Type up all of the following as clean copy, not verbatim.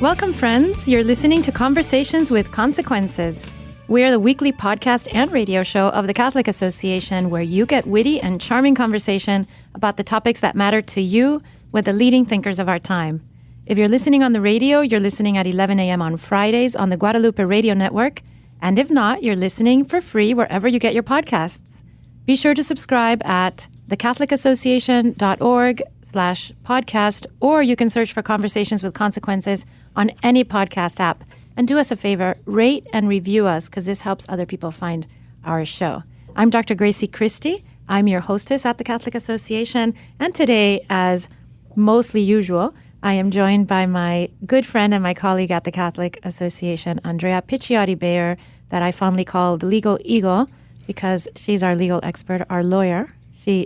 Welcome, friends. You're listening to Conversations with Consequences. We're the weekly podcast and radio show of the Catholic Association where you get witty and charming conversation about the topics that matter to you with the leading thinkers of our time. If you're listening on the radio, you're listening at 11 a.m. on Fridays on the Guadalupe Radio Network. And if not, you're listening for free wherever you get your podcasts. Be sure to subscribe at thecatholicassociation.org/podcast, or you can search for Conversations with Consequences on any podcast app. And do us a favor, rate and review us, because this helps other people find our show. I'm Dr. Grazie Christie. I'm your hostess at the Catholic Association. And today, as mostly usual, I am joined by my good friend and my colleague at the Catholic Association, Andrea Picciotti-Bayer, that I fondly call the Legal Eagle, because she's our legal expert, our lawyer.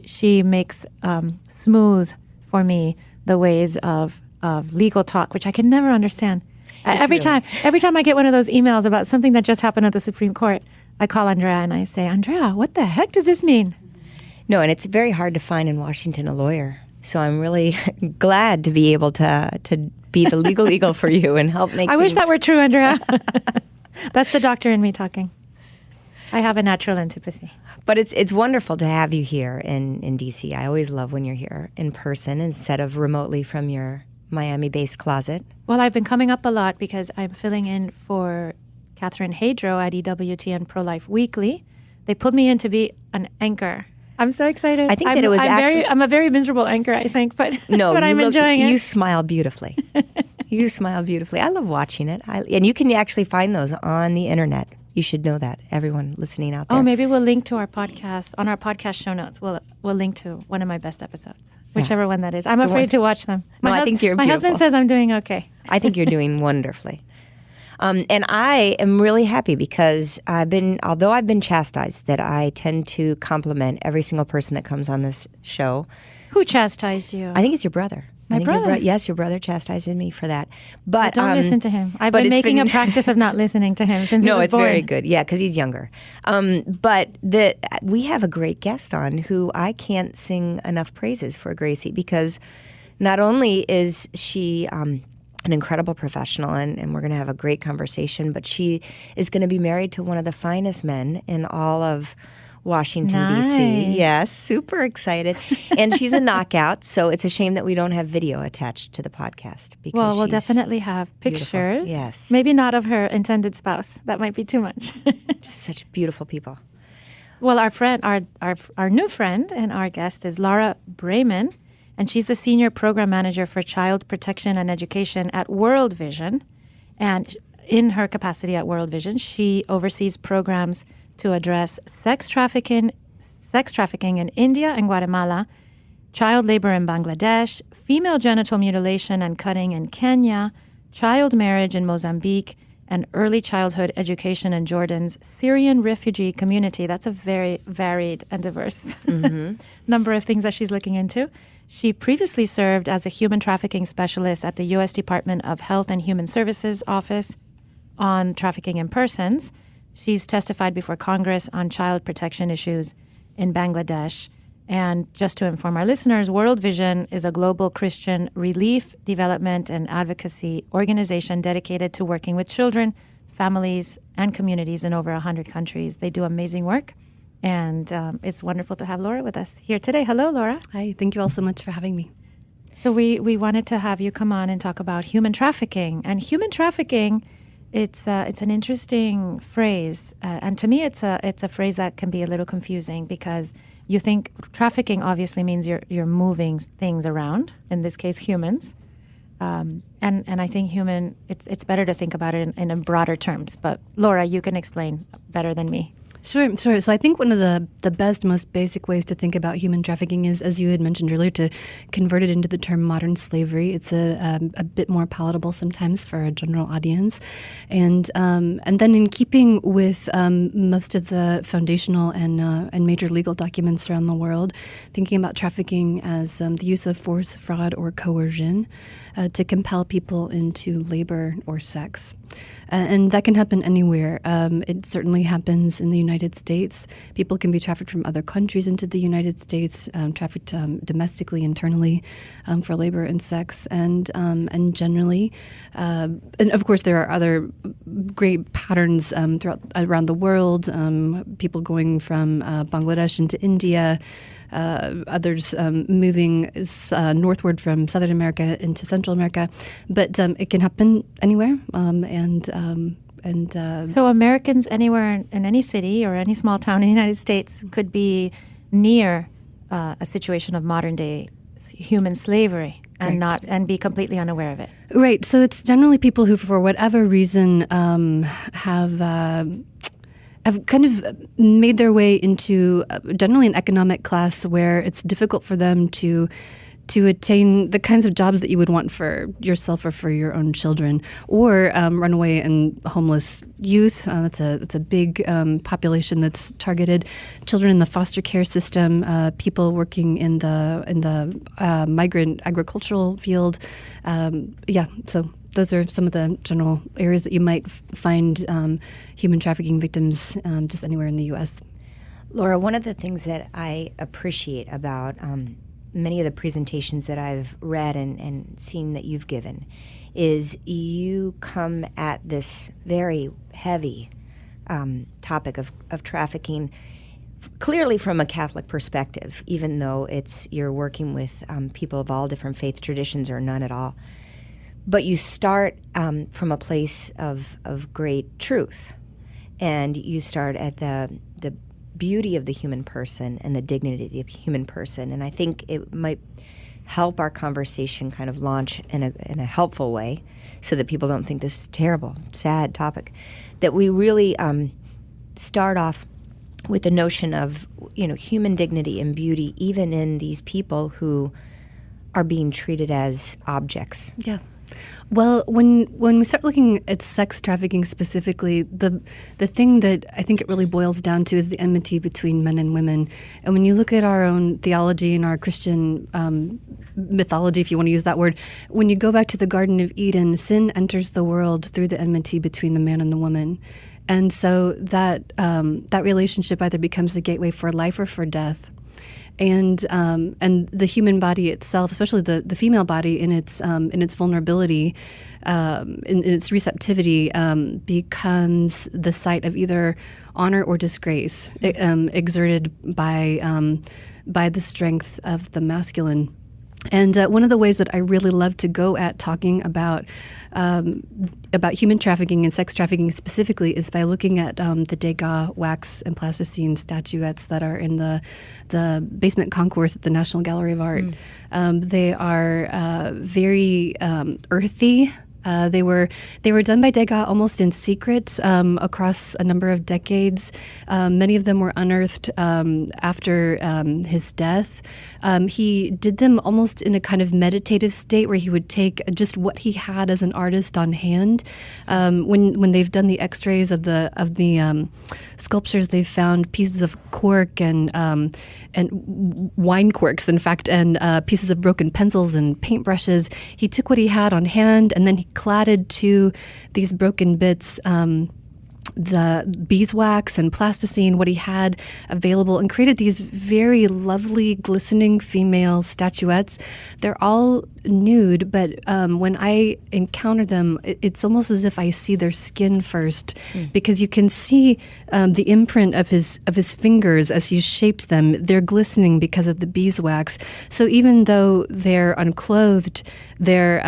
She makes smooth for me the ways of legal talk, which I can never understand. Every time I get one of those emails about something that just happened at the Supreme Court, I call Andrea and I say, Andrea, what the heck does this mean? No, and it's very hard to find in Washington a lawyer. So I'm really glad to be able to be the legal eagle for you and help make I wish that were true, Andrea. That's the doctor in me talking. I have a natural antipathy. But it's wonderful to have you here in D.C. I always love when you're here in person instead of remotely from your Miami-based closet. Well, I've been coming up a lot because I'm filling in for Catherine Hadro at EWTN Pro-Life Weekly. They put me in to be an anchor. I'm so excited. I think that it was I'm a very miserable anchor, I think, but, no, but I'm enjoying it. You smile beautifully. You smile beautifully. I love watching it. And you can actually find those on the internet. You should know that, everyone listening out there. Oh, maybe we'll link to our podcast, on our podcast show notes. We'll link to one of my best episodes, whichever one that is. I'm afraid to watch them. I think you're beautiful. My husband says I'm doing okay. I think you're doing wonderfully. And I am really happy because although I've been chastised that I tend to compliment every single person that comes on this show. Who chastised you? I think it's your brother. My brother? Yes, your brother chastised me for that. But don't listen to him. I've been making a practice of not listening to him since he was born. No, it's very good. Yeah, because he's younger. But we have a great guest on who I can't sing enough praises for, Gracie, because not only is she an incredible professional, and we're going to have a great conversation, but she is going to be married to one of the finest men in all of Washington, D.C. Yes, super excited. And she's a knockout, so it's a shame that we don't have video attached to the podcast. Because well, we'll definitely have pictures. Beautiful. Yes. Maybe not of her intended spouse. That might be too much. Just such beautiful people. Well, our new friend and our guest is Laura Bramon, and she's the Senior Program Manager for Child Protection and Education at World Vision. And in her capacity at World Vision, she oversees programs to address sex trafficking in India and Guatemala, child labor in Bangladesh, female genital mutilation and cutting in Kenya, child marriage in Mozambique, and early childhood education in Jordan's Syrian refugee community. That's a very varied and diverse number of things that she's looking into. She previously served as a human trafficking specialist at the U.S. Department of Health and Human Services Office on trafficking in persons. She's testified before Congress on child protection issues in Bangladesh. And just to inform our listeners, World Vision is a global Christian relief, development, and advocacy organization dedicated to working with children, families, and communities in over 100 countries. They do amazing work. And it's wonderful to have Laura with us here today. Hello, Laura. Hi. Thank you all so much for having me. So we wanted to have you come on and talk about human trafficking. And human trafficking, it's an interesting phrase, and to me, it's a phrase that can be a little confusing because you think trafficking obviously means you're moving things around. In this case, humans, and I think it's better to think about it in broader terms. But Laura, you can explain better than me. Sure. So I think one of the best, most basic ways to think about human trafficking is, as you had mentioned earlier, to convert it into the term modern slavery. It's a bit more palatable sometimes for a general audience. And then in keeping with most of the foundational and major legal documents around the world, thinking about trafficking as the use of force, fraud, or coercion to compel people into labor or sex. And that can happen anywhere. It certainly happens in the United States. People can be trafficked from other countries into the United States, trafficked domestically, internally, for labor and sex. And generally, and of course, there are other great patterns around the world, people going from Bangladesh into India, others moving northward from Southern America into Central America, but it can happen anywhere. So Americans anywhere in any city or any small town in the United States could be near a situation of modern day human slavery and be completely unaware of it. Right. So it's generally people who, for whatever reason, have kind of made their way into generally an economic class where it's difficult for them to attain the kinds of jobs that you would want for yourself or for your own children, or runaway and homeless youth. That's a big population that's targeted. Children in the foster care system, people working in the migrant agricultural field. So those are some of the general areas that you might find human trafficking victims just anywhere in the U.S. Laura, one of the things that I appreciate about many of the presentations that I've read and seen that you've given is you come at this very heavy topic of trafficking clearly from a Catholic perspective, even though you're working with people of all different faith traditions or none at all. But you start from a place of great truth, and you start at the beauty of the human person and the dignity of the human person. And I think it might help our conversation kind of launch in a helpful way, so that people don't think this is a terrible, sad topic. That we really start off with the notion of human dignity and beauty, even in these people who are being treated as objects. Yeah. Well, when we start looking at sex trafficking specifically, the thing that I think it really boils down to is the enmity between men and women. And when you look at our own theology and our Christian mythology, if you want to use that word, when you go back to the Garden of Eden, sin enters the world through the enmity between the man and the woman. And so that relationship either becomes the gateway for life or for death. And the human body itself, especially the female body in its vulnerability, in its receptivity, becomes the site of either honor or disgrace, exerted by the strength of the masculine. And one of the ways that I really love to go at talking about human trafficking and sex trafficking specifically is by looking at the Degas wax and plasticine statuettes that are in the basement concourse at the National Gallery of Art. They are very earthy. They were done by Degas almost in secret across a number of decades. Many of them were unearthed after his death. He did them almost in a kind of meditative state where he would take just what he had as an artist on hand. When they've done the X-rays of the sculptures, they've found pieces of cork and wine corks, in fact, and pieces of broken pencils and paintbrushes. He took what he had on hand, and then he cladded to these broken bits the beeswax and plasticine, what he had available, and created these very lovely, glistening female statuettes. They're all nude, but when I encounter them, it's almost as if I see their skin first, because you can see the imprint of his fingers as he shaped them. They're glistening because of the beeswax. So even though they're unclothed, they're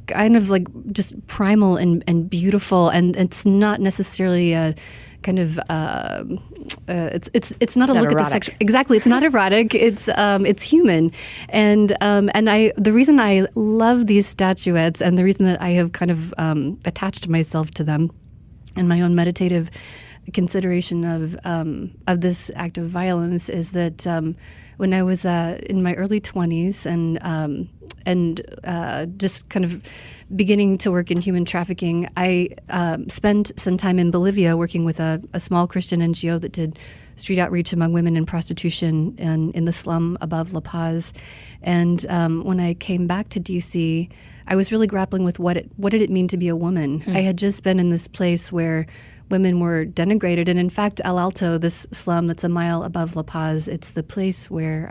kind of like just primal and beautiful, and it's not necessarily a kind of it's not a look erotic. At the sexual. Exactly, it's not erotic. It's human, and the reason I love these statuettes, and the reason that I have kind of attached myself to them, and my own meditative consideration of this act of violence, is that when I was in my early 20s and just kind of beginning to work in human trafficking, I spent some time in Bolivia working with a small Christian NGO that did street outreach among women in prostitution and in the slum above La Paz. And when I came back to D.C., I was really grappling with what did it mean to be a woman. I had just been in this place where women were denigrated, and in fact, El Alto, this slum that's a mile above La Paz, it's the place where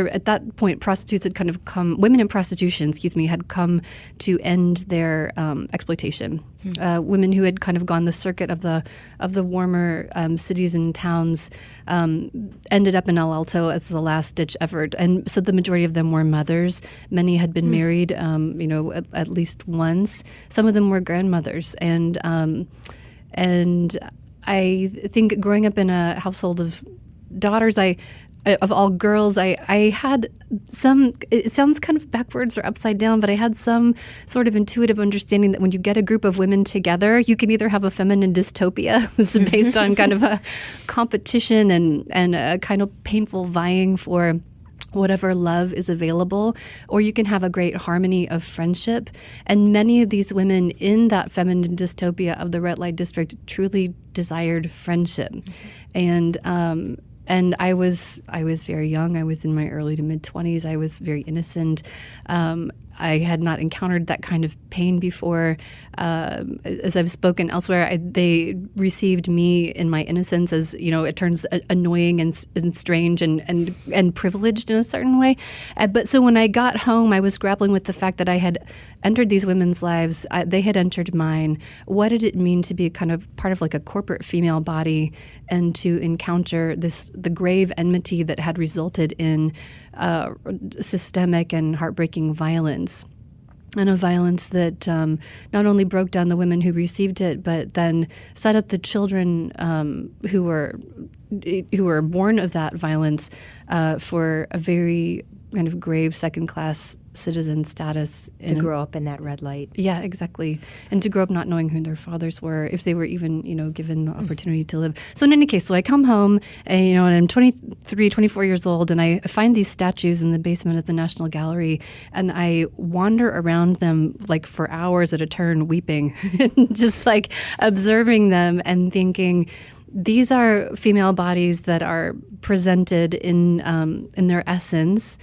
at that point prostitutes had kind of women in prostitution, had come to end their exploitation. Women who had kind of gone the circuit of the warmer cities and towns ended up in El Alto as the last ditch effort, and so the majority of them were mothers. Many had been married, at least once. Some of them were grandmothers, and I think growing up in a household of daughters, of all girls, I had some, it sounds kind of backwards or upside down, but I had some sort of intuitive understanding that when you get a group of women together, you can either have a feminine dystopia that's based on kind of a competition and a kind of painful vying for whatever love is available, or you can have a great harmony of friendship. And many of these women in that feminine dystopia of the red light district truly desired friendship. And I was very young. I was in my early to mid-20s. I was very innocent. I had not encountered that kind of pain before. As I've spoken elsewhere, they received me in my innocence as, it turns annoying and strange and privileged in a certain way. But so when I got home, I was grappling with the fact that I had entered these women's lives. They had entered mine. What did it mean to be kind of part of like a corporate female body and to encounter the grave enmity that had resulted in systemic and heartbreaking violence, and a violence that not only broke down the women who received it, but then set up the children who were born of that violence for a very kind of grave second-class citizen status. To grow up in that red light. Yeah, exactly. And to grow up not knowing who their fathers were, if they were even, given the opportunity to live. So in any case, so I come home, and I'm 23, 24 years old, and I find these statues in the basement of the National Gallery, and I wander around them like for hours at a turn, weeping, just like observing them and thinking, these are female bodies that are presented in their essence,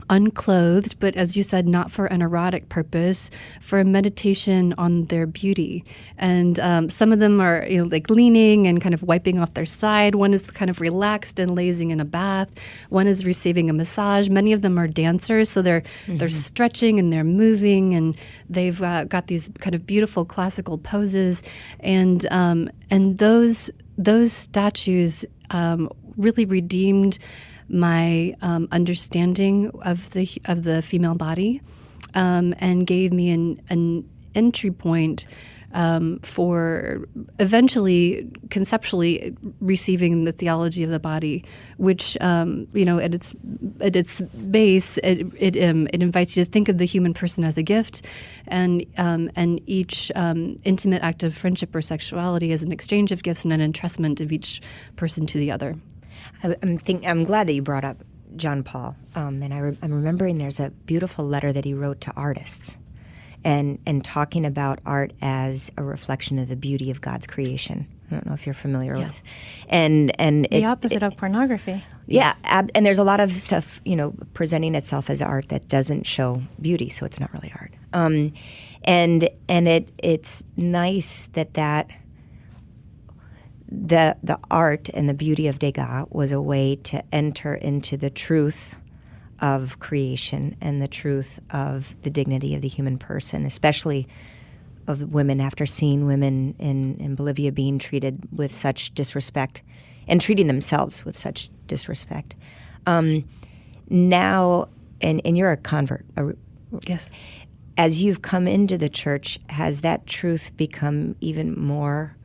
unclothed, but as you said, not for an erotic purpose, for a meditation on their beauty. And some of them are, like leaning and kind of wiping off their side. One is kind of relaxed and lazing in a bath. One is receiving a massage. Many of them are dancers, so they're stretching and they're moving, and they've got these kind of beautiful classical poses. And those statues really redeemed my understanding of the female body, and gave me an entry point for eventually conceptually receiving the theology of the body, which at its base it invites you to think of the human person as a gift, and each intimate act of friendship or sexuality as an exchange of gifts and an entrustment of each person to the other. I'm glad that you brought up John Paul, and I'm remembering there's a beautiful letter that he wrote to artists, and talking about art as a reflection of the beauty of God's creation. I don't know if you're familiar with, and the opposite of pornography. Yeah, and there's a lot of stuff presenting itself as art that doesn't show beauty, so it's not really art. And it's nice that. The art and the beauty of Degas was a way to enter into the truth of creation and the truth of the dignity of the human person, especially of women, after seeing women in Bolivia being treated with such disrespect and treating themselves with such disrespect. Now, and you're a convert. Yes. As you've come into the church, has that truth become even more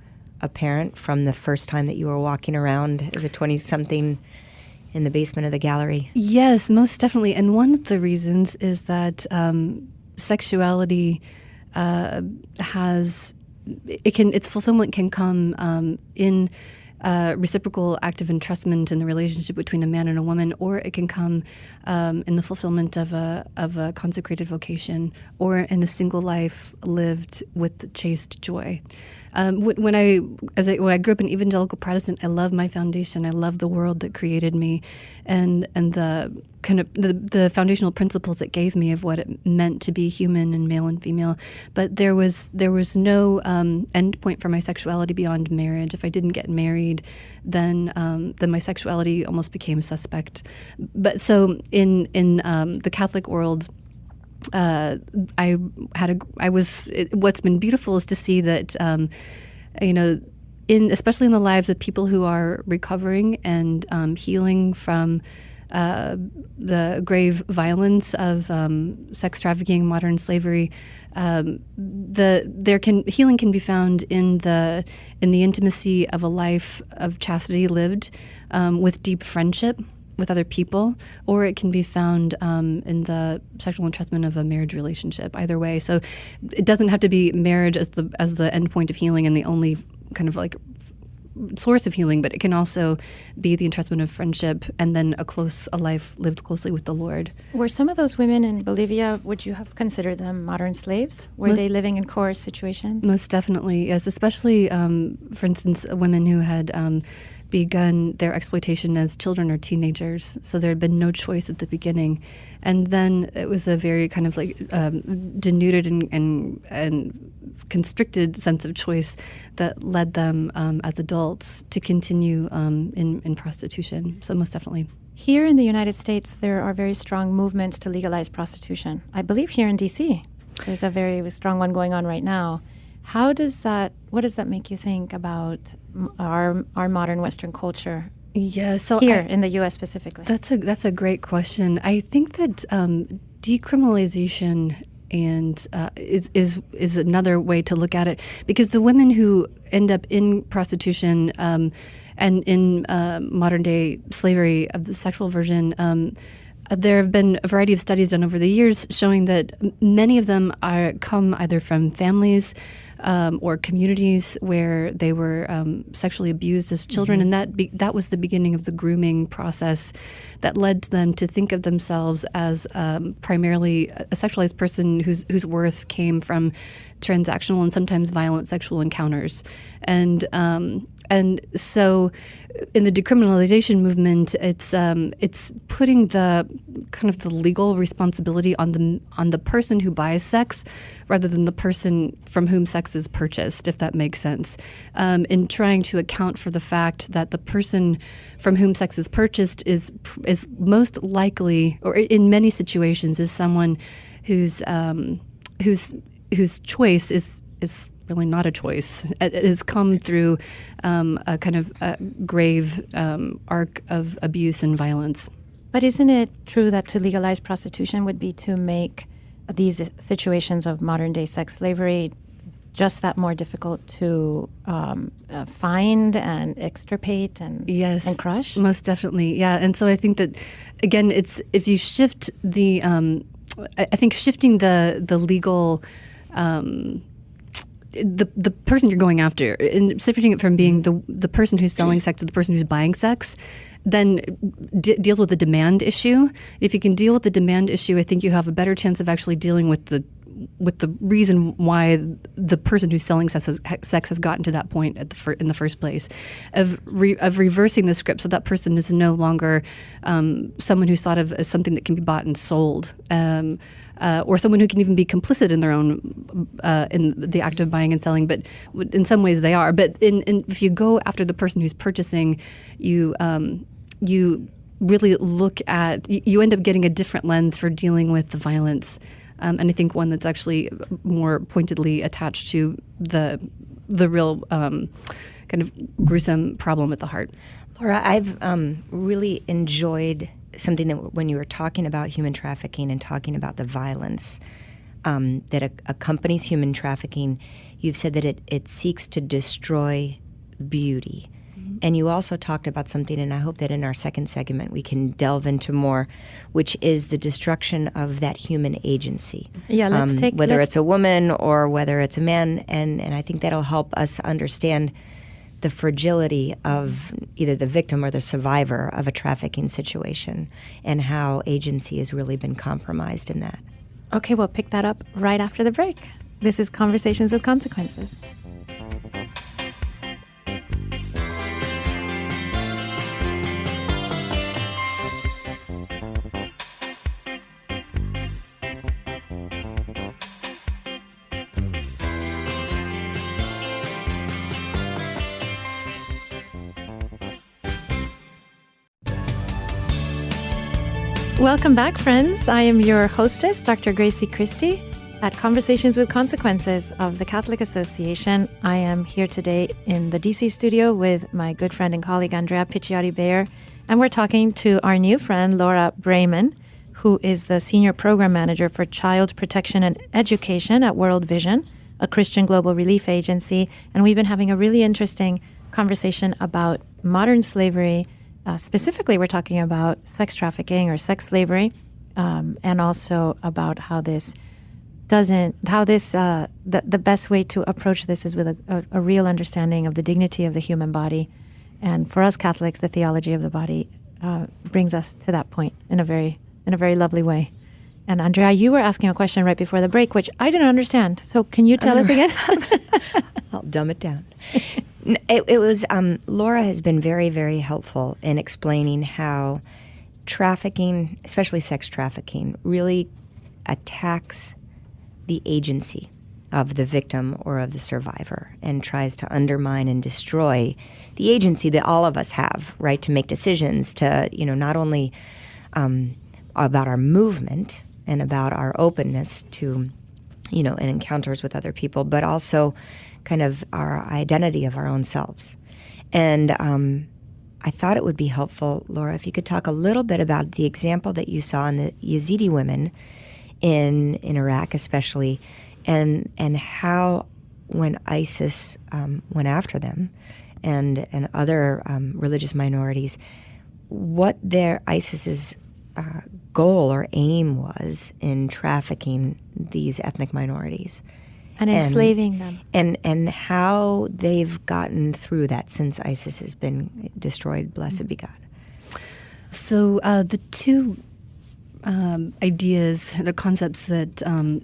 apparent from the first time that you were walking around as a 20-something in the basement of the gallery? Yes, most definitely. And one of the reasons is that sexuality its fulfillment can come in reciprocal act of entrustment in the relationship between a man and a woman, or it can come in the fulfillment of a consecrated vocation, or in a single life lived with chaste joy. When I grew up an evangelical Protestant, I love my foundation. I love the world that created me, and the kind of the foundational principles it gave me of what it meant to be human and male and female. But there was no end point for my sexuality beyond marriage. If I didn't get married, then my sexuality almost became suspect. But so in the Catholic world, what's been beautiful is to see that, especially in the lives of people who are recovering and healing from the grave violence of sex trafficking, modern slavery, healing can be found in the intimacy of a life of chastity lived with deep friendship with other people, or it can be found in the sexual entrustment of a marriage relationship. Either way, so it doesn't have to be marriage as the end point of healing and the only kind of like source of healing, but it can also be the entrustment of friendship and then a life lived closely with the Lord. Were some of those women in Bolivia, would you have considered them modern slaves? Were they living in coerced situations? Most definitely, yes. Especially, for instance, women who had begun their exploitation as children or teenagers. So there had been no choice at the beginning. And then it was a very kind of like denuded and constricted sense of choice that led them as adults to continue in prostitution. So most definitely. Here in the United States, there are very strong movements to legalize prostitution. I believe here in D.C., there's a very strong one going on right now. What does that make you think about our modern Western culture? Yeah, so here in the U.S. specifically. That's a great question. I think that decriminalization is another way to look at it, because the women who end up in prostitution and in modern day slavery of the sexual version. There have been a variety of studies done over the years showing that many of them come either from families or communities where they were sexually abused as children, and that was the beginning of the grooming process that led them to think of themselves as primarily a sexualized person whose worth came from transactional and sometimes violent sexual encounters, and so in the decriminalization movement, it's putting the kind of the legal responsibility on the person who buys sex rather than the person from whom sex is purchased, if that makes sense, in trying to account for the fact that the person from whom sex is purchased is most likely, or in many situations, is someone whose choice is really not a choice. It has come through a kind of grave arc of abuse and violence. But isn't it true that to legalize prostitution would be to make these situations of modern-day sex slavery just that more difficult to find and extirpate and crush? Yes, most definitely. Yeah, and so I think that, again, it's if you shift the, I think shifting the legal. The person you're going after, and shifting it from being the person who's selling sex to the person who's buying sex, then deals with the demand issue. If you can deal with the demand issue, I think you have a better chance of actually dealing with the reason why the person who's selling sex has gotten to that point in the first place, of reversing the script so that person is no longer someone who's thought of as something that can be bought and sold. Or someone who can even be complicit in their own in the act of buying and selling, but in some ways they are. But if you go after the person who's purchasing, you really look at, you end up getting a different lens for dealing with the violence, and I think one that's actually more pointedly attached to the real kind of gruesome problem at the heart. Laura, I've really enjoyed something that when you were talking about human trafficking and talking about the violence that accompanies human trafficking, you've said that it seeks to destroy beauty. Mm-hmm. And you also talked about something, and I hope that in our second segment we can delve into more, which is the destruction of that human agency. Yeah, whether it's a woman or whether it's a man, and I think that'll help us understand the fragility of either the victim or the survivor of a trafficking situation, and how agency has really been compromised in that. Okay, we'll pick that up right after the break. This is Conversations with Consequences. Welcome back, friends. I am your hostess, Dr. Grazie Christie, at Conversations with Consequences of the Catholic Association. I am here today in the DC studio with my good friend and colleague, Andrea Picciotti-Bayer, and we're talking to our new friend, Laura Bramon, who is the Senior Program Manager for Child Protection and Education at World Vision, a Christian global relief agency. And we've been having a really interesting conversation about modern slavery. Specifically, we're talking about sex trafficking or sex slavery, and also about how the best way to approach this is with a real understanding of the dignity of the human body. And for us Catholics, the theology of the body brings us to that point in a very lovely way. And Andrea, you were asking a question right before the break, which I didn't understand. So can you tell us again? I'll dumb it down. It was, Laura has been very, very helpful in explaining how trafficking, especially sex trafficking, really attacks the agency of the victim or of the survivor and tries to undermine and destroy the agency that all of us have, right, to make decisions, to, not only about our movement and about our openness to, and encounters with other people, but also kind of our identity of our own selves. And I thought it would be helpful, Laura, if you could talk a little bit about the example that you saw in the Yazidi women in Iraq especially, and how when ISIS went after them and other religious minorities, what their ISIS's goal or aim was in trafficking these ethnic minorities. And enslaving them. And how they've gotten through that since ISIS has been destroyed, blessed be God. So the two ideas, the concepts that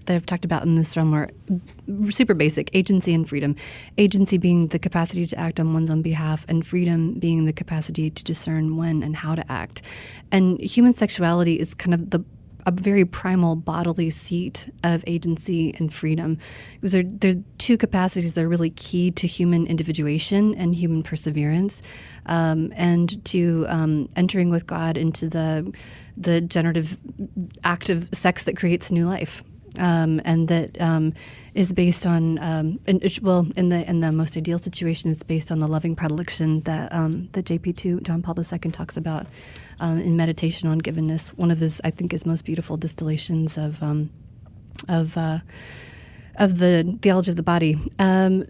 I've talked about in this realm are super basic: agency and freedom. Agency being the capacity to act on one's own behalf, and freedom being the capacity to discern when and how to act. And human sexuality is kind of a very primal bodily seat of agency and freedom. Because they're two capacities that are really key to human individuation and human perseverance, and to entering with God into the generative act of sex that creates new life, and that is based on, in the most ideal situation, is based on the loving predilection that JP2, John Paul II, talks about in Meditation on Givenness. One of his most beautiful distillations of the theology of the body.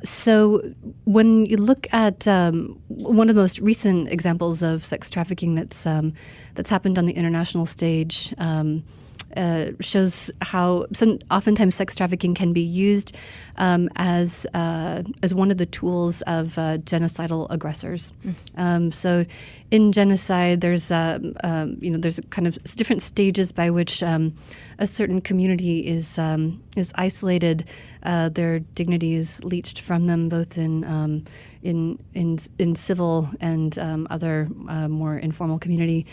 So when you look at one of the most recent examples of sex trafficking that's happened on the international stage, shows how oftentimes sex trafficking can be used as one of the tools of genocidal aggressors. So in genocide, there's there's kind of different stages by which a certain community is isolated. Their dignity is leached from them, both in civil and other more informal community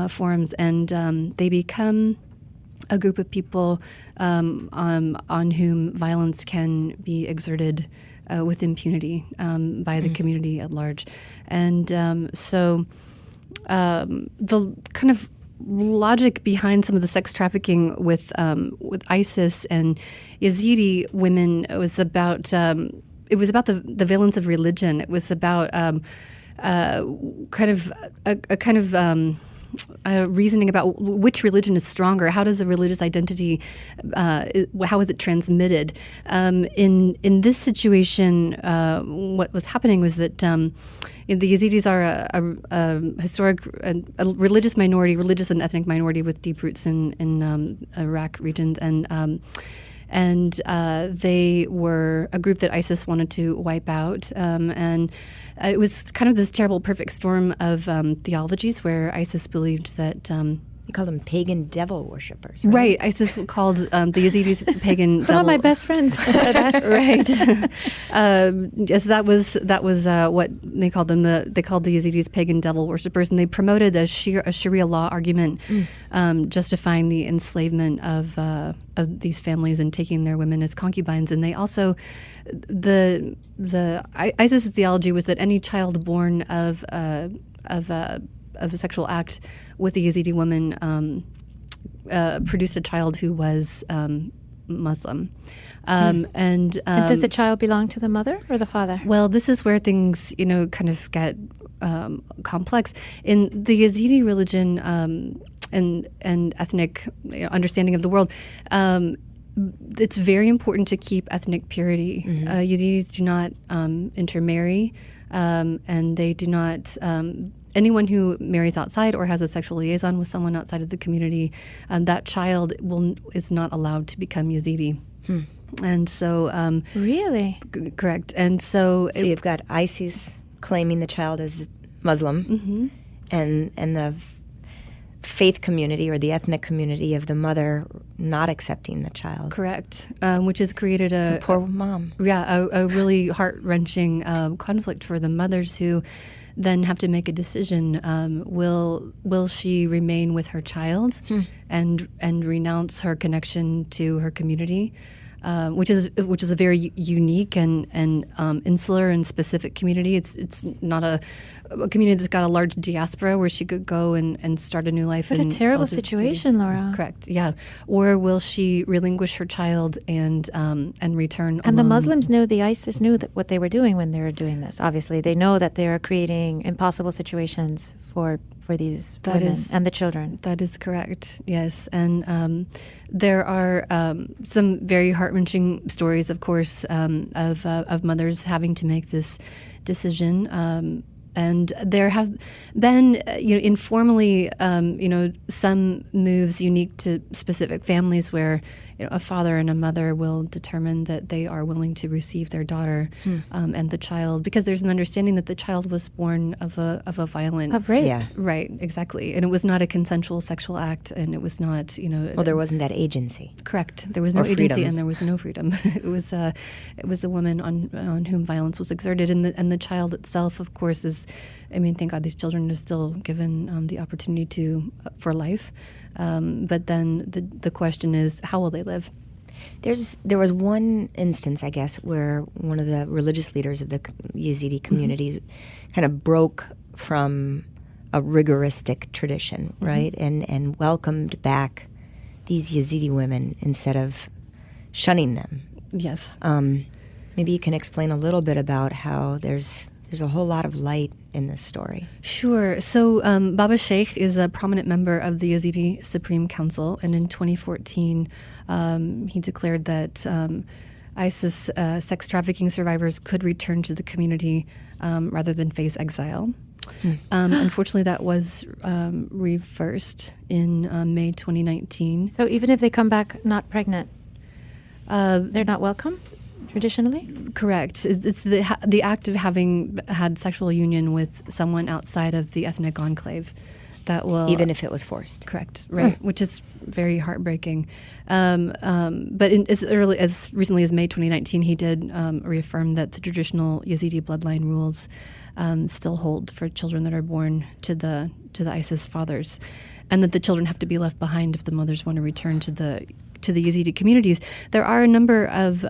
forums, and they become a group of people on whom violence can be exerted with impunity by the community at large. And so the kind of logic behind some of the sex trafficking with ISIS and Yazidi women was about the valence of religion. It was about reasoning about which religion is stronger. How does the religious identity, how is it transmitted? In this situation, what was happening was that the Yazidis are a historic, a religious minority, religious and ethnic minority with deep roots in Iraq regions, and they were a group that ISIS wanted to wipe out, and it was kind of this terrible perfect storm of theologies where ISIS believed that They called them pagan devil worshippers, right? Right. ISIS called the Yazidis pagan devil. Some of my best friends. Right. Yes, that was what they called them. They called the Yazidis pagan devil worshippers, and they promoted a Sharia law argument justifying the enslavement of these families and taking their women as concubines. And they also, the ISIS theology was that any child born of a sexual act with a Yazidi woman produced a child who was Muslim. And does the child belong to the mother or the father? Well, this is where things, kind of get complex. In the Yazidi religion and ethnic understanding of the world, it's very important to keep ethnic purity. Yazidis do not intermarry, and they do not. Anyone who marries outside or has a sexual liaison with someone outside of the community, that child is not allowed to become Yazidi. And so, really, correct. And so you've got ISIS claiming the child as the Muslim, and the faith community or the ethnic community of the mother not accepting the child. Correct, which has created a poor mom. A really heart-wrenching conflict for the mothers who then have to make a decision. Will she remain with her child and renounce her connection to her community? Which is a very unique and insular and specific community. It's not a community that's got a large diaspora where she could go and start a new life. What a terrible situation, Laura. Correct. Yeah. Or will she relinquish her child and return? And alone? the Muslims the ISIS knew that what they were doing when they were doing this. Obviously, they know that they are creating impossible situations for these women and the children. That is correct. Yes, and there are some very heart-wrenching stories, of course, of mothers having to make this decision. And there have been, informally, some moves unique to specific families where, a father and a mother will determine that they are willing to receive their daughter and the child, because there's an understanding that the child was born of a violent of rape. Yeah. Right, exactly, and it was not a consensual sexual act, and it was not, Well, there wasn't that agency. Correct. There was no agency, and there was no freedom. It was a woman on whom violence was exerted, and the child itself, of course, is. I mean, thank God these children are still given the opportunity for life. But then the question is, how will they live? There was one instance, I guess, where one of the religious leaders of the Yazidi communities kind of broke from a rigoristic tradition, right, and welcomed back these Yazidi women instead of shunning them. Yes. Maybe you can explain a little bit about how there's a whole lot of light in this story. Sure. So Baba Sheikh is a prominent member of the Yazidi Supreme Council, and in 2014 he declared that ISIS sex trafficking survivors could return to the community rather than face exile. Unfortunately, that was reversed in May 2019. So even if they come back not pregnant, they're not welcome? Traditionally? Correct. It's the act of having had sexual union with someone outside of the ethnic enclave that will... Even if it was forced. Correct, right, which is very heartbreaking. But as recently as May 2019, he did reaffirm that the traditional Yazidi bloodline rules still hold for children that are born to the ISIS fathers, and that the children have to be left behind if the mothers want to return to the Yazidi communities. There are a number of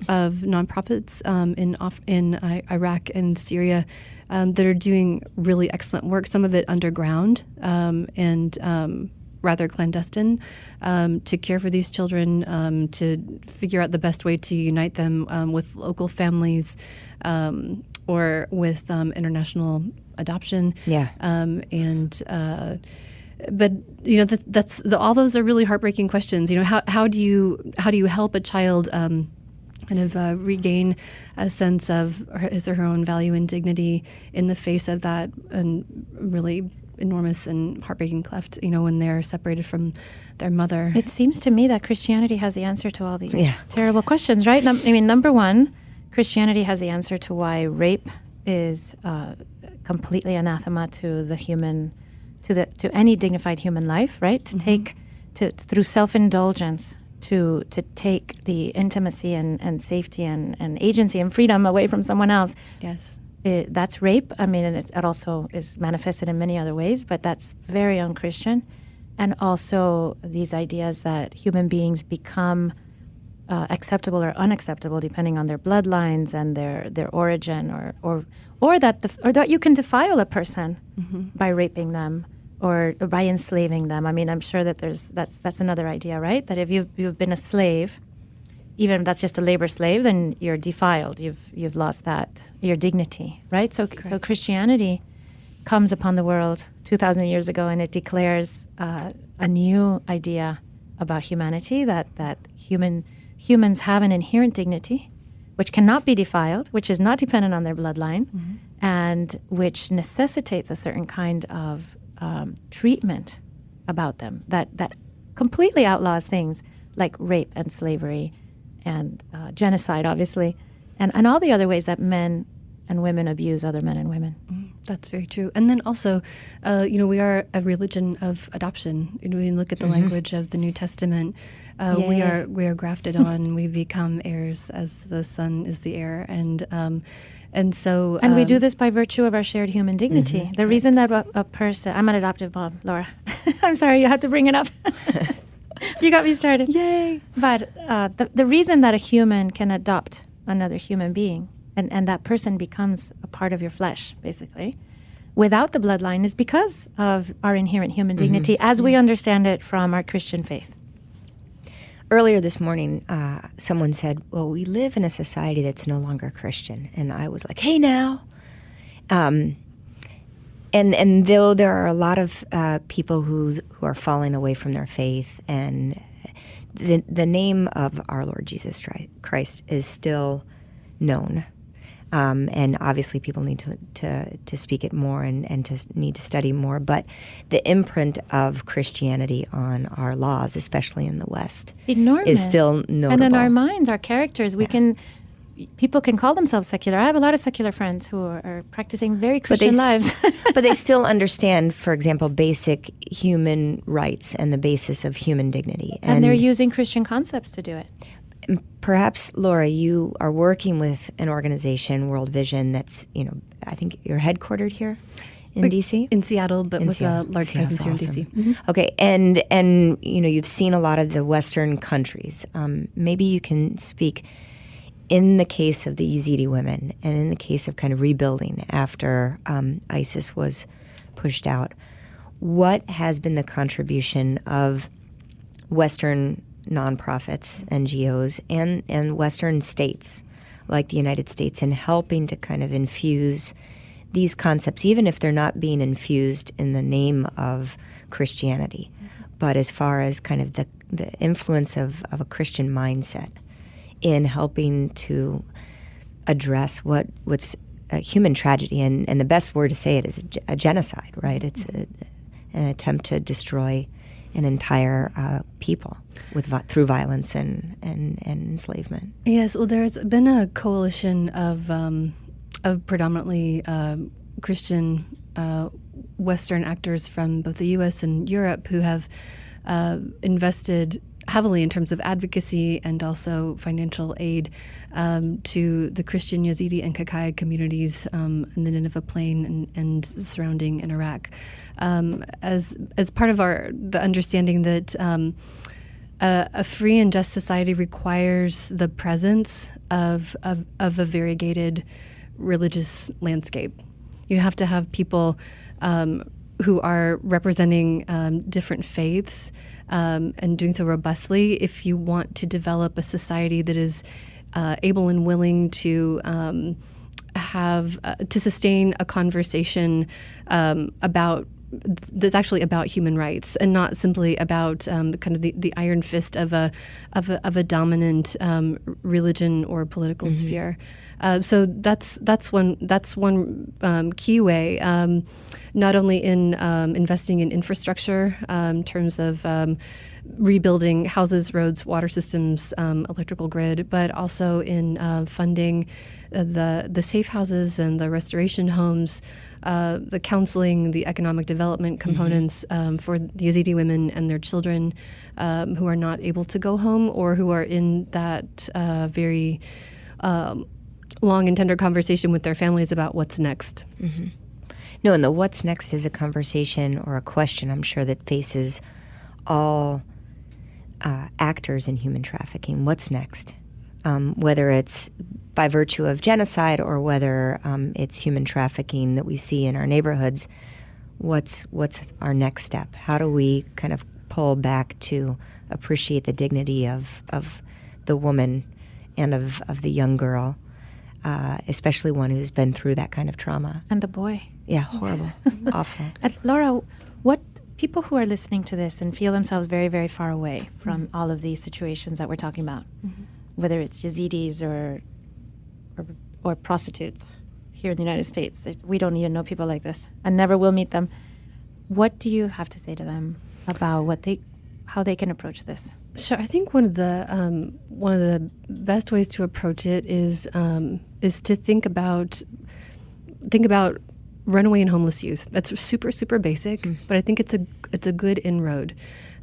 nonprofits in Iraq and Syria that are doing really excellent work. Some of it underground and rather clandestine, to care for these children, to figure out the best way to unite them with local families or with international adoption. Yeah. But that's all those are really heartbreaking questions. How do you help a child regain a sense of his or her own value and dignity in the face of that and really enormous and heartbreaking cleft? When they're separated from their mother. It seems to me that Christianity has the answer to all these terrible questions, right? Number one, Christianity has the answer to why rape is completely anathema to the human. To any dignified human life, right? To take through self-indulgence to take the intimacy and safety and agency and freedom away from someone else. Yes, that's rape. I mean, and it also is manifested in many other ways, but that's very un-Christian. And also these ideas that human beings become acceptable or unacceptable depending on their bloodlines and their origin, or that you can defile a person by raping them. or by enslaving them. I mean, I'm sure that that's another idea, right? That if you've been a slave, even if that's just a labor slave, then you're defiled. You've lost your dignity, right? So Christianity comes upon the world 2,000 years ago, and it declares a new idea about humanity, that humans have an inherent dignity, which cannot be defiled, which is not dependent on their bloodline, and which necessitates a certain kind of treatment about them that completely outlaws things like rape and slavery and genocide, obviously, and all the other ways that men and women abuse other men and women. That's very true. And then also, we are a religion of adoption. When we look at the language of the New Testament, we are grafted on. We become heirs as the Son is the heir, and so. And we do this by virtue of our shared human dignity. The reason that a person, I'm an adoptive mom, Laura. I'm sorry, you have to bring it up. You got me started. Yay! But the reason that a human can adopt another human being, and that person becomes a part of your flesh, basically, without the bloodline, is because of our inherent human dignity as we understand it from our Christian faith. Earlier this morning, someone said, well, we live in a society that's no longer Christian. And I was like, hey, now. And though there are a lot of people who are falling away from their faith, and the name of our Lord Jesus Christ is still known. And obviously people need to speak it more and to need to study more. But the imprint of Christianity on our laws, especially in the West, is still notable. And in our minds, our characters, people can call themselves secular. I have a lot of secular friends who are practicing very Christian lives. But they still understand, for example, basic human rights and the basis of human dignity. And they're using Christian concepts to do it. Perhaps, Laura, you are working with an organization, World Vision, that's, I think you're headquartered here in D.C.? In Seattle, but with a large presence here in D.C. Okay, and you've seen a lot of the Western countries. Maybe you can speak in the case of the Yazidi women and in the case of kind of rebuilding after ISIS was pushed out. What has been the contribution of Western nonprofits, NGOs, and Western states like the United States in helping to kind of infuse these concepts, even if they're not being infused in the name of Christianity, but as far as kind of the influence of a Christian mindset in helping to address what's a human tragedy, and the best word to say it is a genocide, right? It's an attempt to destroy an entire people through violence and enslavement. Yes, well, there's been a coalition of predominantly Christian Western actors from both the U.S. and Europe who have invested heavily in terms of advocacy and also financial aid to the Christian Yazidi and Kakai communities in the Nineveh Plain and surrounding in Iraq, as part of the understanding that a free and just society requires the presence of a variegated religious landscape. You have to have people who are representing different faiths and doing so robustly if you want to develop a society that is able and willing to sustain a conversation that's actually about human rights and not simply about kind of the iron fist of a dominant religion or political sphere. So that's one key way. Not only in investing in infrastructure in terms of rebuilding houses, roads, water systems, electrical grid, but also in funding the safe houses and the restoration homes, the counseling, the economic development components for the Yazidi women and their children who are not able to go home or who are in that very long and tender conversation with their families about what's next. Mm-hmm. No, and the what's next is a conversation or a question, I'm sure, that faces all actors in human trafficking. What's next? Whether it's by virtue of genocide or whether it's human trafficking that we see in our neighborhoods, what's our next step? How do we kind of pull back to appreciate the dignity of the woman and of the young girl, especially one who's been through that kind of trauma. And the boy. Yeah, horrible, awful. Laura, what people who are listening to this and feel themselves very, very far away from all of these situations that we're talking about, whether it's Yazidis or prostitutes here in the United States, we don't even know people like this and never will meet them. What do you have to say to them about how they can approach this? Sure. I think one of the best ways to approach it is to think about runaway and homeless youth. That's super, super basic, but I think it's a good inroad.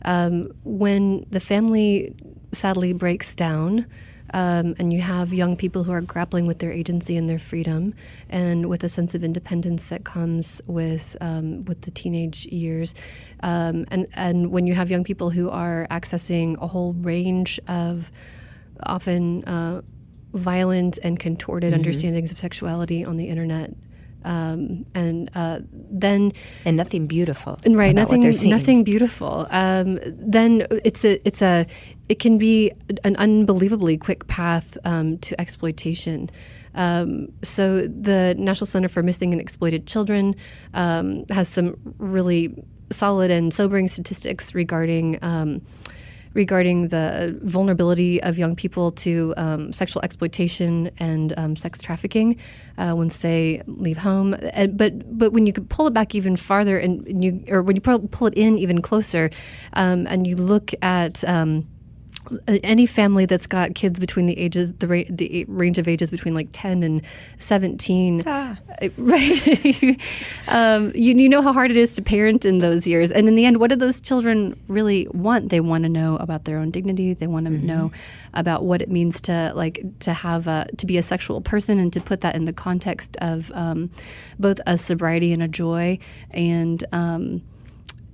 When the family sadly breaks down, and you have young people who are grappling with their agency and their freedom, and with a sense of independence that comes with the teenage years, and when you have young people who are accessing a whole range of often violent and contorted understandings of sexuality on the internet. Then nothing beautiful, right? About Nothing beautiful. Then it can be an unbelievably quick path to exploitation. So the National Center for Missing and Exploited Children has some really solid and sobering statistics regarding the vulnerability of young people to sexual exploitation and sex trafficking once they leave home. But when you could pull it back even farther, when you pull it in even closer, and you look at any family that's got kids between the range of ages between like 10 and 17, right? You know how hard it is to parent in those years. And in the end, what do those children really want? They want to know about their own dignity. They want to know about what it means to be a sexual person, and to put that in the context of both a sobriety and a joy. And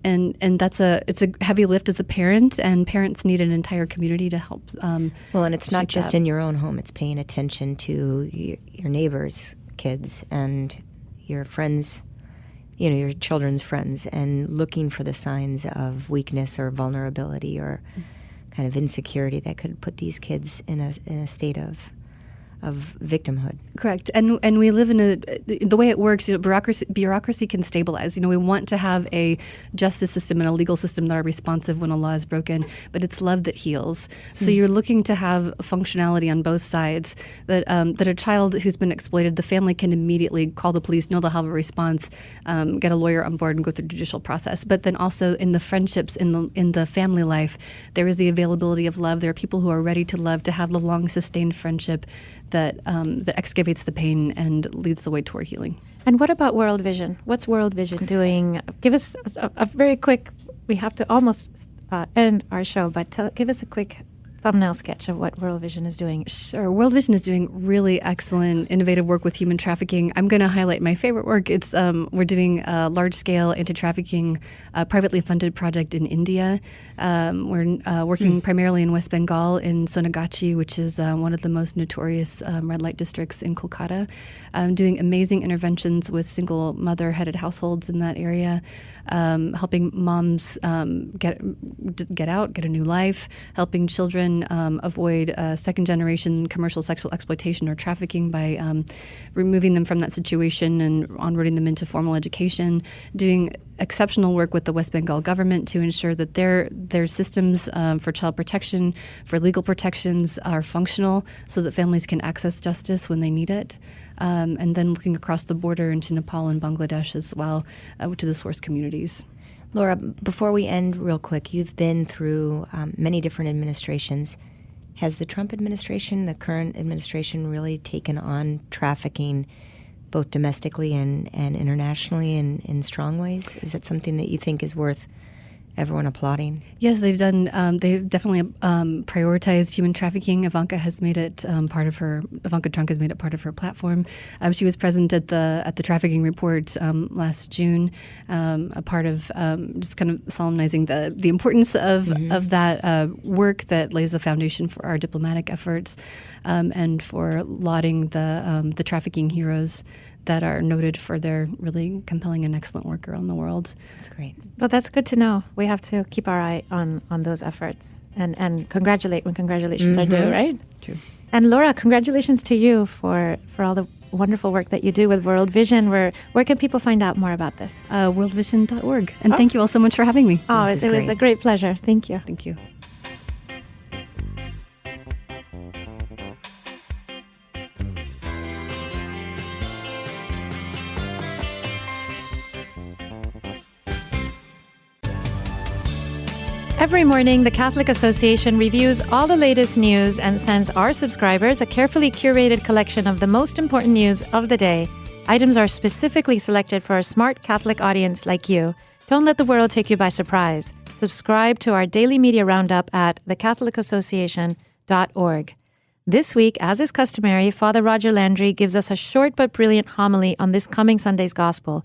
it's a heavy lift as a parent, and parents need an entire community to help. And it's not just in your own home; it's paying attention to your neighbors' kids and your friends, your children's friends, and looking for the signs of weakness or vulnerability or kind of insecurity that could put these kids in a state of victimhood. Correct. And we live in the way it works, bureaucracy can stabilize. We want to have a justice system and a legal system that are responsive when a law is broken, but it's love that heals. So you're looking to have functionality on both sides, that a child who's been exploited, the family can immediately call the police, know they'll have a response, get a lawyer on board and go through the judicial process. But then also in the friendships, in the family life, there is the availability of love. There are people who are ready to love, to have the long sustained friendship that excavates the pain and leads the way toward healing. And what about World Vision? What's World Vision doing? Give us a very quick, we have to almost end our show, but give us a quick thumbnail sketch of what World Vision is doing. Sure. World Vision is doing really excellent, innovative work with human trafficking. I'm going to highlight my favorite work. It's we're doing a large-scale anti-trafficking privately funded project in India. We're working primarily in West Bengal, in Sonagachi, which is one of the most notorious red light districts in Kolkata, doing amazing interventions with single mother-headed households in that area, helping moms get out, get a new life, helping children avoid second-generation commercial sexual exploitation or trafficking by removing them from that situation and onboarding them into formal education, doing exceptional work with the West Bengal government to ensure that their systems for child protection, for legal protections are functional so that families can access justice when they need it. And then looking across the border into Nepal and Bangladesh as well, to the source communities. Laura, before we end, real quick, you've been through many different administrations. Has the Trump administration, the current administration, really taken on trafficking both domestically and internationally in strong ways? Is that something that you think is worth everyone applauding? Yes, they've done. They've definitely prioritized human trafficking. Ivanka Trump has made it part of her platform. She was present at the trafficking report last June, a part of just kind of solemnizing the importance of that work that lays the foundation for our diplomatic efforts, and for lauding the trafficking heroes that are noted for their really compelling and excellent work around the world. That's great. Well, that's good to know. We have to keep our eye on those efforts and congratulate when congratulations are due, right? True. And Laura, congratulations to you for all the wonderful work that you do with World Vision. Where can people find out more about this? Worldvision.org. And thank you all so much for having me. Oh, it was a great pleasure. Thank you. Thank you. Every morning, the Catholic Association reviews all the latest news and sends our subscribers a carefully curated collection of the most important news of the day. Items are specifically selected for a smart Catholic audience like you. Don't let the world take you by surprise. Subscribe to our daily media roundup at thecatholicassociation.org. This week, as is customary, Father Roger Landry gives us a short but brilliant homily on this coming Sunday's Gospel.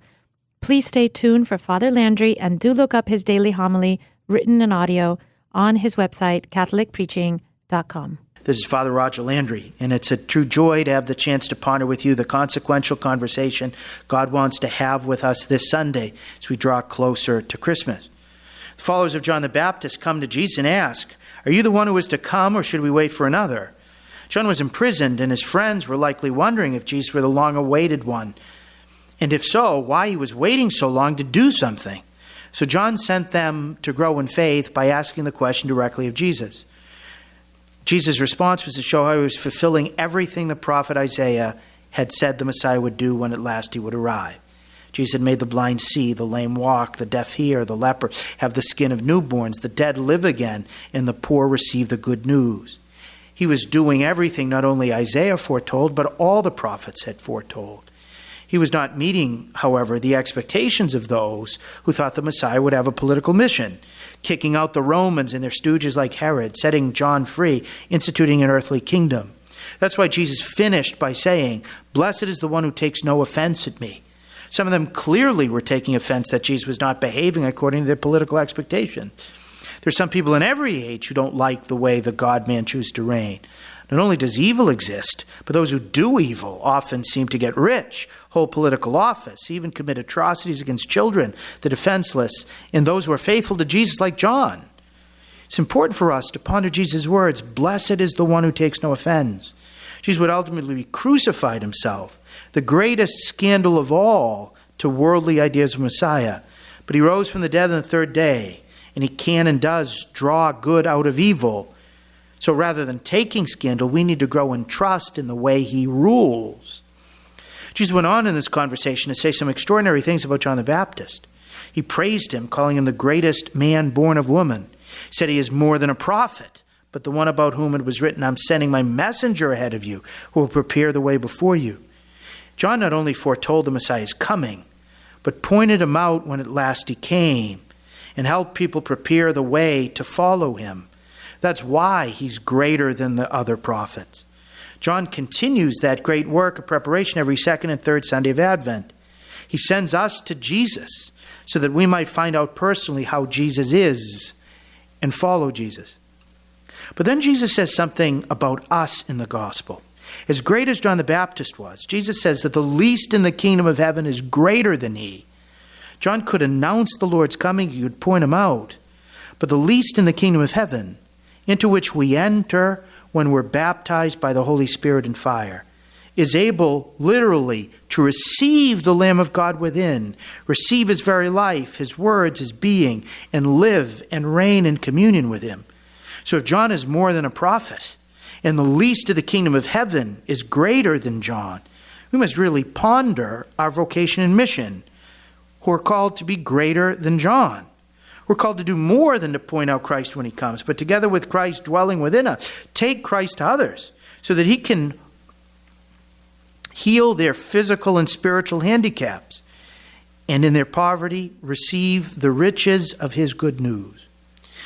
Please stay tuned for Father Landry and do look up his daily homily, written and audio, on his website, catholicpreaching.com. This is Father Roger Landry, and it's a true joy to have the chance to ponder with you the consequential conversation God wants to have with us this Sunday as we draw closer to Christmas. The followers of John the Baptist come to Jesus and ask, "Are you the one who is to come, or should we wait for another?" John was imprisoned, and his friends were likely wondering if Jesus were the long-awaited one, and if so, why he was waiting so long to do something. So John sent them to grow in faith by asking the question directly of Jesus. Jesus' response was to show how he was fulfilling everything the prophet Isaiah had said the Messiah would do when at last he would arrive. Jesus had made the blind see, the lame walk, the deaf hear, the leper have the skin of newborns, the dead live again, and the poor receive the good news. He was doing everything not only Isaiah foretold, but all the prophets had foretold. He was not meeting, however, the expectations of those who thought the Messiah would have a political mission, kicking out the Romans and their stooges like Herod, setting John free, instituting an earthly kingdom. That's why Jesus finished by saying, "Blessed is the one who takes no offense at me." Some of them clearly were taking offense that Jesus was not behaving according to their political expectations. There's some people in every age who don't like the way the God-man chooses to reign. Not only does evil exist, but those who do evil often seem to get rich, hold political office, even commit atrocities against children, the defenseless, and those who are faithful to Jesus like John. It's important for us to ponder Jesus' words, "Blessed is the one who takes no offense." Jesus would ultimately be crucified himself, the greatest scandal of all to worldly ideas of Messiah. But he rose from the dead on the third day, and he can and does draw good out of evil. So rather than taking scandal, we need to grow in trust in the way he rules. Jesus went on in this conversation to say some extraordinary things about John the Baptist. He praised him, calling him the greatest man born of woman. He said he is more than a prophet, but the one about whom it was written, "I'm sending my messenger ahead of you, who will prepare the way before you." John not only foretold the Messiah's coming, but pointed him out when at last he came, and helped people prepare the way to follow him. That's why he's greater than the other prophets. John continues that great work of preparation every second and third Sunday of Advent. He sends us to Jesus so that we might find out personally how Jesus is and follow Jesus. But then Jesus says something about us in the gospel. As great as John the Baptist was, Jesus says that the least in the kingdom of heaven is greater than he. John could announce the Lord's coming, he could point him out, but the least in the kingdom of heaven, into which we enter when we're baptized by the Holy Spirit in fire, is able literally to receive the Lamb of God within, receive his very life, his words, his being, and live and reign in communion with him. So if John is more than a prophet, and the least of the kingdom of heaven is greater than John, we must really ponder our vocation and mission, who are called to be greater than John. We're called to do more than to point out Christ when he comes, but together with Christ dwelling within us, take Christ to others so that he can heal their physical and spiritual handicaps, and in their poverty receive the riches of his good news.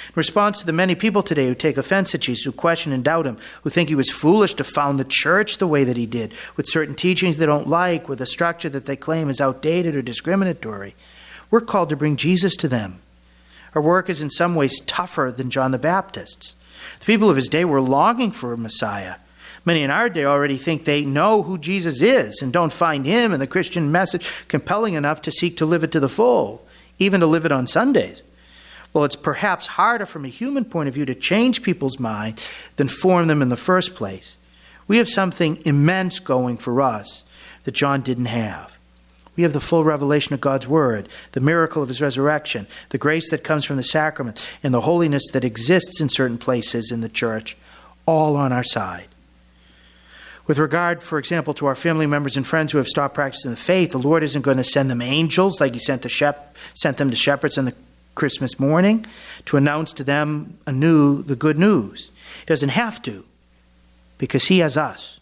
In response to the many people today who take offense at Jesus, who question and doubt him, who think he was foolish to found the church the way that he did, with certain teachings they don't like, with a structure that they claim is outdated or discriminatory, we're called to bring Jesus to them. Our work is in some ways tougher than John the Baptist's. The people of his day were longing for a Messiah, Many in our day already think they know who Jesus is and don't find him and the Christian message compelling enough to seek to live it to the full, even to live it on Sundays. Well, it's perhaps harder from a human point of view to change people's minds than form them in the first place. We have something immense going for us that John didn't have. We have the full revelation of God's Word, the miracle of his resurrection, the grace that comes from the sacraments, and the holiness that exists in certain places in the church, all on our side. With regard, for example, to our family members and friends who have stopped practicing the faith, the Lord isn't going to send them angels like he sent them to shepherds on the Christmas morning to announce to them anew the good news. He doesn't have to, because he has us.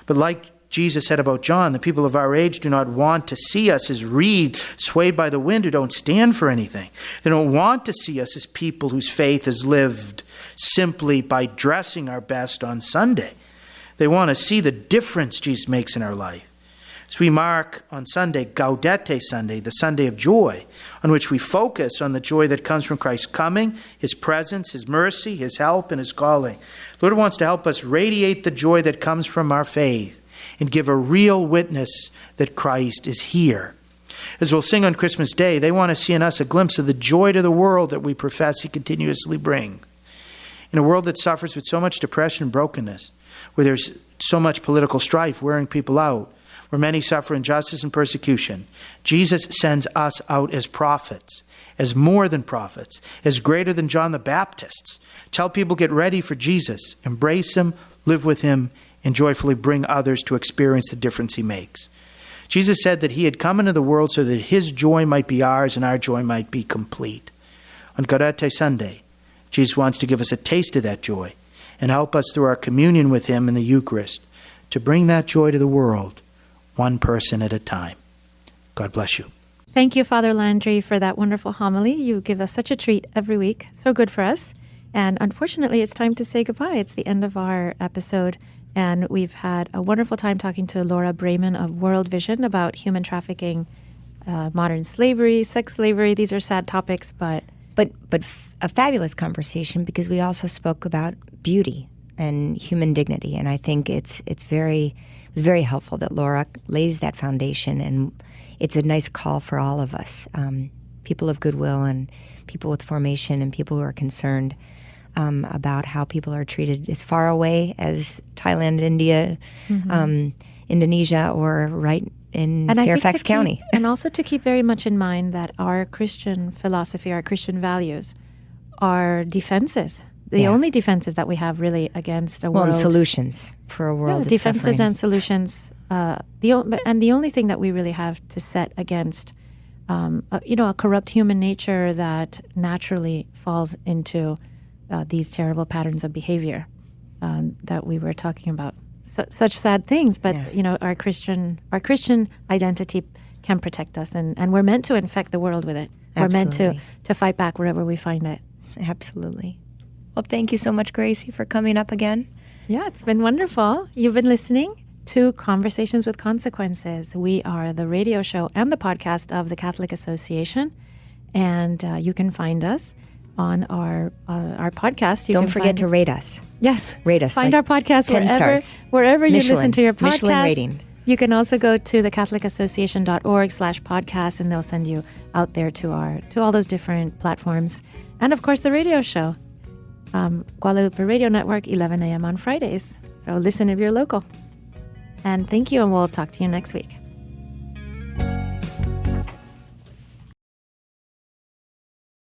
But like Jesus said about John, the people of our age do not want to see us as reeds swayed by the wind who don't stand for anything. They don't want to see us as people whose faith is lived simply by dressing our best on Sunday. They want to see the difference Jesus makes in our life. As we mark on Sunday, Gaudete Sunday, the Sunday of joy, on which we focus on the joy that comes from Christ's coming, his presence, his mercy, his help, and his calling. The Lord wants to help us radiate the joy that comes from our faith and give a real witness that Christ is here. As we'll sing on Christmas Day, they want to see in us a glimpse of the joy to the world that we profess he continuously brings. In a world that suffers with so much depression and brokenness, where there's so much political strife wearing people out, where many suffer injustice and persecution, Jesus sends us out as prophets, as more than prophets, as greater than John the Baptist. Tell people, get ready for Jesus, embrace him, live with him, and joyfully bring others to experience the difference he makes. Jesus said that he had come into the world so that his joy might be ours and our joy might be complete. On Gaudete Sunday, Jesus wants to give us a taste of that joy and help us through our communion with him in the Eucharist to bring that joy to the world, one person at a time. God bless you. Thank you, Father Landry, for that wonderful homily. You give us such a treat every week. So good for us. And unfortunately, it's time to say goodbye. It's the end of our episode. And we've had a wonderful time talking to Laura Bramon of World Vision about human trafficking, modern slavery, sex slavery. These are sad topics, but a fabulous conversation, because we also spoke about beauty and human dignity. And I think it was very helpful that Laura lays that foundation, and it's a nice call for all of us, people of goodwill and people with formation and people who are concerned about how people are treated as far away as Thailand, India, Indonesia, or right in Fairfax County. And also to keep very much in mind that our Christian philosophy, our Christian values are defenses. The only defenses that we have really against a world. And solutions for a world that's defenses suffering. and solutions. The only thing that we really have to set against, a corrupt human nature that naturally falls into these terrible patterns of behavior that we were talking about. Such sad things, but our Christian identity can protect us, and we're meant to infect the world with it. We're meant to fight back wherever we find it. Absolutely. Well, thank you so much, Gracie, for coming up again. Yeah, it's been wonderful. You've been listening to Conversations with Consequences. We are the radio show and the podcast of the Catholic Association, and you can find us on our podcast. Don't forget to rate us. Yes. Rate us. Find our podcast 10 stars. wherever Michelin. you listen to your podcast. Michelin rating. You can also go to thecatholicassociation.org/podcast, and they'll send you out there to all those different platforms. And of course, the radio show, Guadalupe Radio Network, 11 a.m. on Fridays. So listen if you're local. And thank you, and we'll talk to you next week.